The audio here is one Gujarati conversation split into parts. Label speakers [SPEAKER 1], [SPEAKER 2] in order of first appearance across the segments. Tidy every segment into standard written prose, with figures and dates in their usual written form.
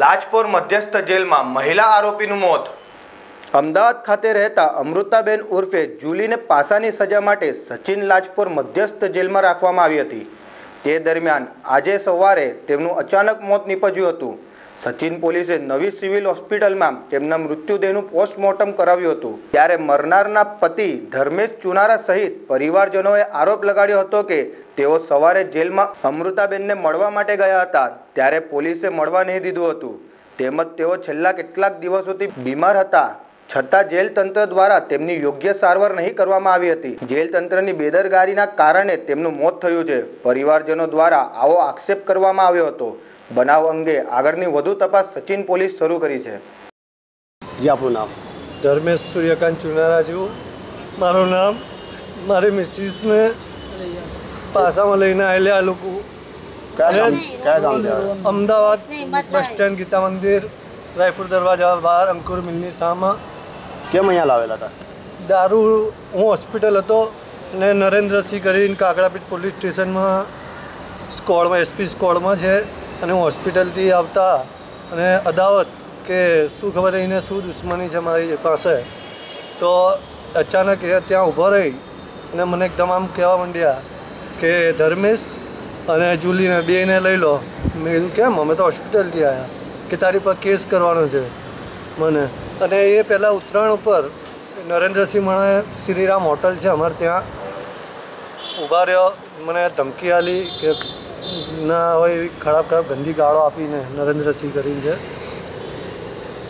[SPEAKER 1] લાજપોર મધ્યસ્થ જેલમાં મહિલા આરોપીનું મોત। અમદાવાદ ખાતે રહેતા અમૃતાબેન ઉર્ફે જુલીને પાસાની સજા માટે સચિન લાજપોર મધ્યસ્થ જેલમાં રાખવામાં આવી હતી। તે દરમિયાન આજે સવારે તેમનું અચાનક મોત નીપજ્યું હતું। સચિન પોલીસે નવી સિવિલ હોસ્પિટલમાં તેમના મૃત્યુદેહનું પોસ્ટમોર્ટમ કરાવ્યું હતું। ત્યારે મરનારના પતિ ધર્મેશ ચુનારા સહિત પરિવારજનોએ આરોપ લગાડ્યો હતો કે તેઓ સવારે જેલમાં અમૃતાબેનને મળવા માટે ગયા હતા, ત્યારે પોલીસે મળવા નહીં દીધું હતું। તેમજ તેઓ છેલ્લા કેટલાક દિવસોથી બીમાર હતા, છતાં જેલ તંત્ર દ્વારા તેમની યોગ્ય સારવાર નહીં કરવામાં આવી હતી। જેલ તંત્રની બેદરકારીના કારણે તેમનું મોત થયું છે। પરિવારજનો દ્વારા આવો આક્ષેપ કરવામાં આવ્યો હતો। બનાવ અંગે આગળની વધુ તપાસ સચિન પોલીસ શરૂ કરી છે।
[SPEAKER 2] જી, આપનું નામ?
[SPEAKER 3] ધર્મેશ સૂર્યકાંત ચુનારા છું મારું નામ। મારી મિસિસને પાસામાં લઈને આવેલા આ લોકો અમદાવાદ બસ સ્ટેન્ડ, ગીતા મંદિર, રાયપુર દરવાજા બહાર અંકુર મિલની સામે।
[SPEAKER 2] કેમ અહીંયા લાવેલા હતા?
[SPEAKER 3] દારૂ હું હોસ્પિટલ હતો અને નરેન્દ્રસિંહ કરીને કાકડાપીઠ પોલીસ સ્ટેશનમાં સ્કોડમાં એસપી સ્કોડમાં છે અને હું હોસ્પિટલથી આવતા અને અદાવત કે શું ખબર એને શું દુશ્મની છે મારી પાસે, તો અચાનક એ ત્યાં ઊભો રહી અને મને એકદમ આમ કહેવા માંડ્યા કે ધર્મેશ અને જુલીને બેને લઈ લો। મેં કીધું કેમ? અમે તો હોસ્પિટલથી આવ્યા કે તારી પર કેસ કરવાનો છે મને। અને એ પહેલાં ઉત્તરાયણ ઉપર નરેન્દ્રસિંહ મણે શ્રીરામ હોટલ છે અમારે ત્યાં ઊભા રહ્યો, મને ધમકી આલી કે ના હોય એવી ખરાબ ગંદી ગાળો આપીને નરેન્દ્રસિંહ કરીને છે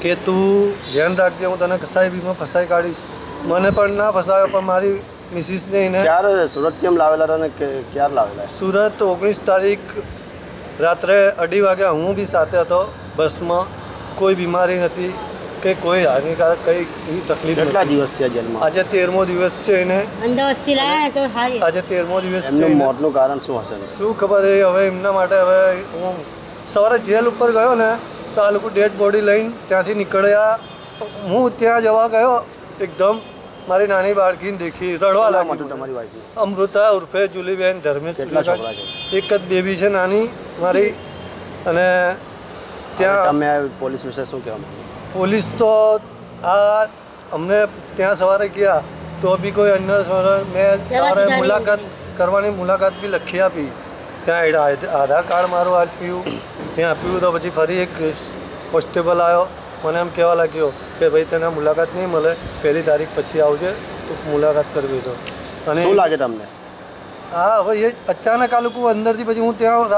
[SPEAKER 3] કે તું ધ્યાન રાખજે, હું તને કસાઈ બીમાં ફસાઈ કાઢીશ। મને પણ ના ફસાયો, પણ મારી મિસિસને એને
[SPEAKER 2] ક્યારે સુરત કેમ લાવેલા હતા અને ક્યારે લાવેલા?
[SPEAKER 3] સુરત 19 તારીખ રાત્રે 2:30 વાગ્યા હું બી સાથે હતો બસમાં। કોઈ બીમારી નથી કે કોઈ હાનિકારક કંઈ એવી તકલીફ
[SPEAKER 2] કેટલા દિવસ છે જેલમાં?
[SPEAKER 3] આજે 13મો દિવસ છે એને। આજે 13મો દિવસ છે।
[SPEAKER 2] મોતનું કારણ શું હશે?
[SPEAKER 3] શું ખબર એ હવે એમના માટે। હવે હું સવારે જેલ ઉપર ગયો ને તો આ લોકો ડેડ બોડી લઈને ત્યાંથી નીકળ્યા। હું ત્યાં જવા ગયો, એકદમ મારી નાની બાળકીને દેખી રડવા લાગી।
[SPEAKER 2] તમારી વાઈફને?
[SPEAKER 3] અમૃતા ઉર્ફે જુલીબેન ધર્મેશ સૂર્યકાંત, એક જ બેબી છે નાની મારી। અને ત્યાં
[SPEAKER 2] તમે પોલીસ વિશે શું કહેવા માંગો?
[SPEAKER 3] પોલીસ તો આ અમને ત્યાં સવારે ગયા તો બી કોઈ અન્ય મેં સવારે મુલાકાત બી લખી આપી। ત્યાં આધાર કાર્ડ મારું આપ્યું, ત્યાં આપ્યું તો પછી ફરી એક કોન્સ્ટેબલ આવ્યો, મને એમ કહેવા લાગ્યો કે ભાઈ તને મુલાકાત નહીં મળે, 1 તારીખ પછી આવજે તો મુલાકાત કરવી તો। અને
[SPEAKER 2] શું લાગે તમને?
[SPEAKER 3] હા, હવે એ અચાનક આ લોકો અંદરથી પછી હું ત્યાં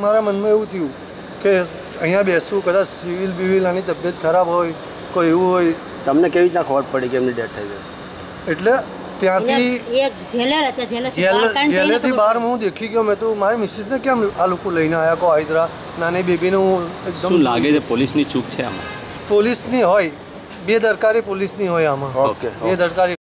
[SPEAKER 3] મારા મનમાં એવું થયું કે અહીંયા બેસવું, કદાચ સિવિલ બિવિલ આની તબિયત ખરાબ હોય, કોઈ એવું હોય।
[SPEAKER 2] તમને કેવી રીતના ખબર પડી કે એમની ડેથ થઈ ગઈ?
[SPEAKER 3] એટલે ત્યાંથી જેલેથી બહાર હું દેખી ગયો। મેં તો મારી મિસિસને કેમ આ લોકો લઈને આવ્યા કો હાઈદરા નાની બેબીને? હું એકદમ
[SPEAKER 4] શું લાગે છે પોલીસની ચૂક છે આમાં?
[SPEAKER 3] પોલીસની હોય, બેદરકારી પોલીસની હોય આમાં।
[SPEAKER 2] ઓકે,
[SPEAKER 3] બેદરકારી